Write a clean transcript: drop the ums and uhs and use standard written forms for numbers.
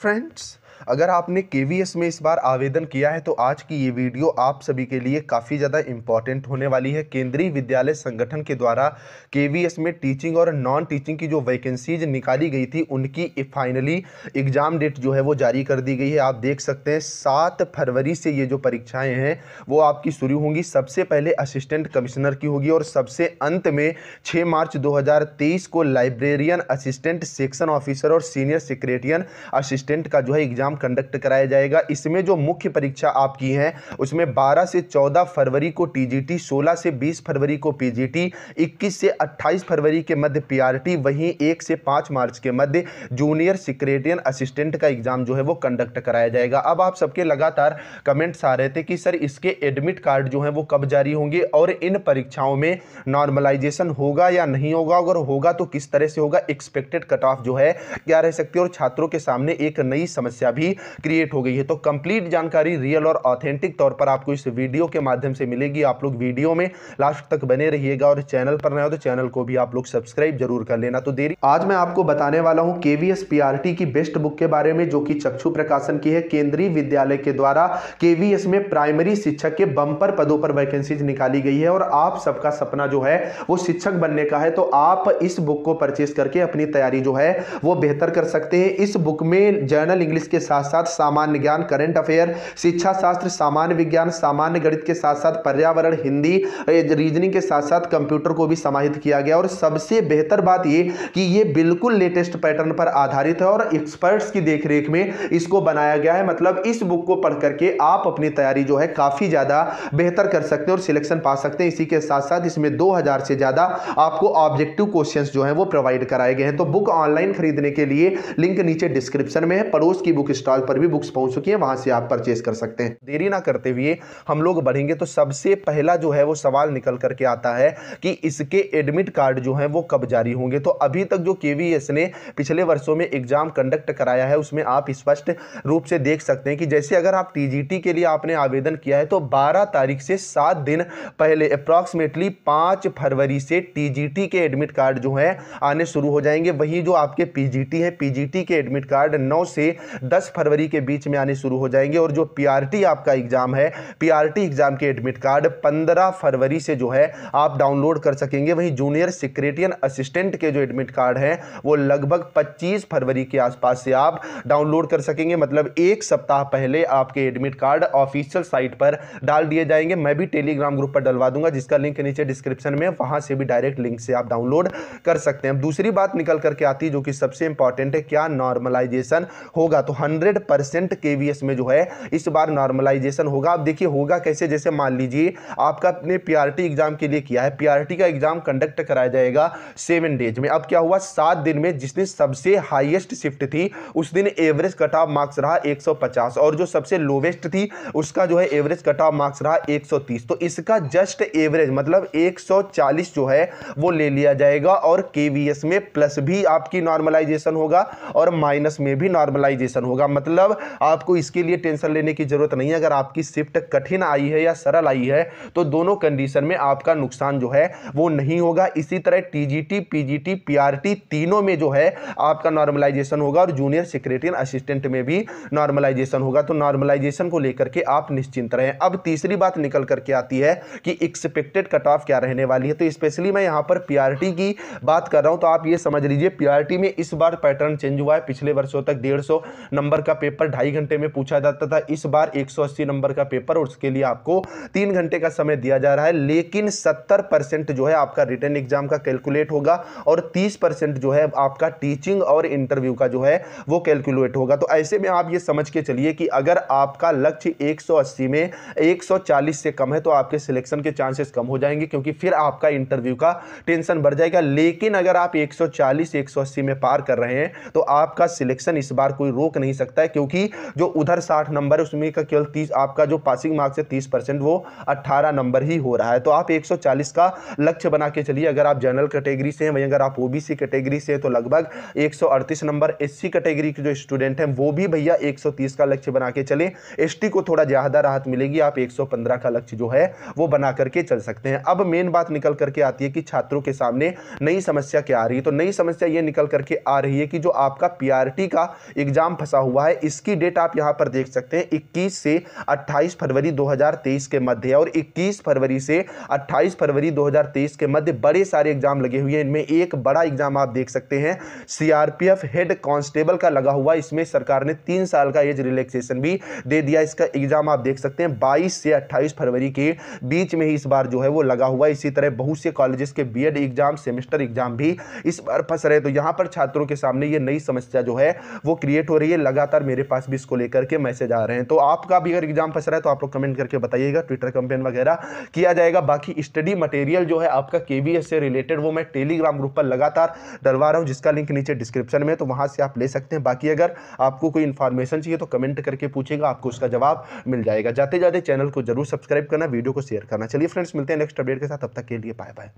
Friends, अगर आपने KVS में इस बार आवेदन किया है तो आज की ये वीडियो आप सभी के लिए काफ़ी ज़्यादा इम्पॉर्टेंट होने वाली है। केंद्रीय विद्यालय संगठन के द्वारा केवीएस में टीचिंग और नॉन टीचिंग की जो वैकेंसीज निकाली गई थी उनकी फाइनली एग्ज़ाम डेट जो है वो जारी कर दी गई है। आप देख सकते हैं 7 फरवरी से ये जो परीक्षाएँ हैं वो आपकी शुरू होंगी। सबसे पहले असिस्टेंट कमिश्नर की होगी और सबसे अंत में 6 मार्च 2023 को लाइब्रेरियन असिस्टेंट, सेक्शन ऑफिसर और सीनियर सेक्रेटरियन असिस्टेंट का जो है एग्जाम कंडक्ट कराया जाएगा। इसमें जो मुख्य परीक्षा आपकी है उसमें 12 से 14 फरवरी को टीजीटी, 16 से 20 फरवरी को पीजीटी, 21 से 28 फरवरी के मध्य पीआरटी, वहीं 1 से 5 मार्च के मध्य जूनियर सेक्रेटरियन असिस्टेंट का एग्जाम जो है वो कंडक्ट कराया जाएगा। अब आप सबके लगातार कमेंट्स आ रहे थे कि सर इसके एडमिट कार्ड जो है वो कब जारी होंगे और इन परीक्षाओं में नॉर्मलाइजेशन होगा या नहीं होगा, अगर होगा तो किस तरह से होगा, एक्सपेक्टेड कट ऑफ जो है क्या रह सकती है और छात्रों के सामने एक नई समस्या भी क्रिएट हो गई है। तो कंप्लीट जानकारी रियल और ऑथेंटिक तौर पर आपको इस वीडियो के माध्यम से मिलेगी। आप लोग वीडियो में लास्ट तक बने रहिएगा और चैनल पर नए हो तो चैनल को भी आप लोग सब्सक्राइब जरूर कर लेना। तो देरी आज मैं आपको बताने वाला हूं केवीएस पीआरटी की बेस्ट बुक के बारे में, जो कि चक्षु प्रकाशन की है। केंद्रीय विद्यालय के द्वारा केवीएस में प्राइमरी शिक्षक के बंपर पदों पर वैकेंसीज निकाली गई है और आप सबका सपना जो है वो शिक्षक बनने का है। तो आप इस बुक को परचेस करके अपनी तैयारी जो है वो बेहतर कर सकते हैं। इस बुक में जर्नल इंग्लिश के साथ साथ सामान्य ज्ञान, करंट अफेयर, शिक्षा शास्त्र, सामान्य विज्ञान, सामान्य गणित के साथ साथ पर्यावरण, हिंदी, रीजनिंग के साथ साथ कंप्यूटर को भी समाहित किया गया। और सबसे बेहतर बात ये कि ये बिल्कुल लेटेस्ट पैटर्न पर आधारित है और एक्सपर्ट्स की देखरेख में इसको बनाया गया है। मतलब इस बुक को पढ़ करके आप अपनी तैयारी जो है काफी ज्यादा बेहतर कर सकते हैं और सिलेक्शन पा सकते हैं। इसी के साथ साथ इसमें 2000 से ज्यादा आपको ऑब्जेक्टिव क्वेश्चंस जो है वो प्रोवाइड कराए गए हैं। तो बुक ऑनलाइन खरीदने के लिए लिंक नीचे डिस्क्रिप्शन में है। पड़ोस की बुक स्टॉल पर भी बुक्स पहुंच चुकी है, वहां से आप परचेस कर सकते हैं। देरी ना करते हुए हम लोग बढ़ेंगे तो सबसे पहला जो है वो सवाल निकल करके आता है कि इसके एडमिट कार्ड जो है वो कब जारी होंगे। तो अभी तक जो केवीएस ने पिछले वर्षों में एग्जाम कंडक्ट कराया है उसमें आप स्पष्ट रूप से देख सकते हैं कि जैसे अगर आप टीजीटी के लिए आपने आवेदन किया है तो 12 तारीख से 7 दिन पहले अप्रॉक्सीमेटली 5 फरवरी से टीजीटी के एडमिट कार्ड जो है आने शुरू हो जाएंगे। वहीं जो आपके पीजीटी है, पीजीटी के एडमिट कार्ड 9 से 10 फरवरी के बीच में आने शुरू हो जाएंगे और जो पीआरटी आपका एग्जाम है, पीआरटी एग्जाम के एडमिट कार्ड 15 फरवरी से जो है आप डाउनलोड कर सकेंगे। वहीं जूनियर सेक्रेटरियन असिस्टेंट के जो एडमिट कार्ड हैं वो लगभग 25 फरवरी के आसपास से आप डाउनलोड कर सकेंगे। मतलब एक सप्ताह पहले आपके एडमिट कार्ड ऑफिशियल साइट पर डाल दिए जाएंगे। मैं भी टेलीग्राम ग्रुप पर डलवा दूंगा जिसका लिंक नीचे डिस्क्रिप्शन में, वहां से भी डायरेक्ट लिंक से आप डाउनलोड कर सकते हैं। दूसरी बात निकल करके आती है जो कि सबसे इंपॉर्टेंट है, क्या नॉर्मलाइजेशन होगा। तो 100% केवीएस में जो है इस बार नॉर्मलाइजेशन होगा। अब देखिए होगा कैसे, जैसे मान लीजिए आपका अपने पीआरटी एग्जाम के लिए किया है, पीआरटी का एग्जाम कंडक्ट कराया जाएगा 7 डेज में। अब क्या हुआ, 7 दिन में जिसने सबसे हाईएस्ट शिफ्ट थी उस दिन एवरेज कट ऑफ मार्क्स रहा 150 और जो सबसे लोवेस्ट थी उसका जो है एवरेज कट ऑफ मार्क्स रहा 130। तो इसका जस्ट एवरेज मतलब 140 जो है वो ले लिया जाएगा और केवीएस में प्लस भी आपकी नॉर्मलाइजेशन होगा और माइनस में भी नॉर्मलाइजेशन होगा। मतलब आपको इसके लिए टेंशन लेने की जरूरत नहीं है। अगर आपकी शिफ्ट कठिन आई है या सरल आई है तो दोनों कंडीशन में आपका नुकसान जो है वो नहीं होगा। इसी तरह टीजीटी, पीजीटी, पीआरटी तीनों में जो है आपका नॉर्मलाइजेशन होगा और जूनियर सेक्रेटरियन असिस्टेंट में भी नॉर्मलाइजेशन होगा। तो नॉर्मलाइजेशन को लेकर के आप निश्चिंत रहें। अब तीसरी बात निकल करके आती है कि एक्सपेक्टेड कट ऑफ क्या रहने वाली है। तो स्पेशली मैं यहां पर पीआरटी की बात कर रहा हूं तो आप ये समझ लीजिए पीआरटी में इस बार पैटर्न चेंज हुआ है। पिछले वर्षों तक 150 नंबर का पेपर 2.5 घंटे में पूछा जाता था, इस बार 180 नंबर का पेपर और उसके लिए आपको 3 घंटे का समय दिया जा रहा है। लेकिन 70% जो है आपका रिटन एग्जाम का कैलकुलेट होगा और 30% जो है आपका टीचिंग और इंटरव्यू का जो है वो कैलकुलेट होगा। तो ऐसे में आप ये समझ के चलिए कि अगर आपका लक्ष्य 180 में 140 से कम है तो आपके सिलेक्शन के चांसेस कम हो जाएंगे, क्योंकि फिर आपका इंटरव्यू का टेंशन बढ़ जाएगा। लेकिन अगर आप 140 180 में पार कर रहे हैं तो आपका सिलेक्शन इस बार कोई रोक नहीं सकता है, क्योंकि जो उधर 60 नंबर है उसमें का केवल 30 आपका जो पासिंग मार्क्स है 30% वो 18 नंबर ही हो रहा है। तो आप 140 का लक्ष्य बना के चलिए। अगर आप जनरल कैटेगरी से हैं, वहीं अगर आप ओबीसी कैटेगरी से हैं तो लगभग 138 नंबर। एससी कैटेगरी के जो स्टूडेंट हैं वो भी भैया 130 का लक्ष्य बना के चले। एसटी को थोड़ा ज्यादा राहत मिलेगी, आप 115 का लक्ष्य जो है वो बना करके चल सकते हैं। अब मेन बात निकल करके आती है कि छात्रों के सामने नई समस्या क्या आ रही है। तो नई समस्या ये निकल करके आ रही है कि जो आपका पीआरटी का एग्जाम फंसा हुआ है, इसकी डेट आप यहां पर देख सकते हैं 21 से 28 फरवरी 2023 के मध्य है। और 21 फरवरी से 28 फरवरी 2023 के मध्य बड़े सारे एग्जाम लगे हुए हैं। इनमें एक बड़ा एग्जाम आप देख सकते हैं सीआरपीएफ हेड कांस्टेबल का लगा हुआ। इसमें सरकार ने 3 साल का एज रिलैक्सेशन भी दे दिया। इसका एग्जाम आप देख सकते हैं 22 से 28 फरवरी के बीच में ही इस बार जो है वो लगा हुआ है। इसी तरह बहुत से कॉलेजेस के बीएड एग्जाम, सेमेस्टर एग्जाम भी इस बार फंस रहे। तो यहां पर छात्रों के सामने ये नई समस्या जो है वो क्रिएट हो रही है। लगातार मेरे पास भी इसको लेकर के मैसेज आ रहे हैं। तो आपका भी अगर एग्जाम फंस रहा है तो आप लोग कमेंट करके बताइएगा, ट्विटर कैंपेन वगैरह किया जाएगा। बाकी स्टडी मटेरियल जो है आपका केवीएस से रिलेटेड वो मैं टेलीग्राम ग्रुप पर लगातार डलवा रहा हूं, जिसका लिंक नीचे डिस्क्रिप्शन में, तो वहां से आप ले सकते हैं। बाकी अगर आपको कोई इंफॉर्मेशन चाहिए तो कमेंट करके पूछेगा, आपको उसका जवाब मिल जाएगा। जाते जाते चैनल को जरूर सब्सक्राइब करना, वीडियो को शेयर करना। चलिए फ्रेंड्स, मिलते हैं नेक्स्ट अपडेट के साथ, तब तक के लिए बाय बाय।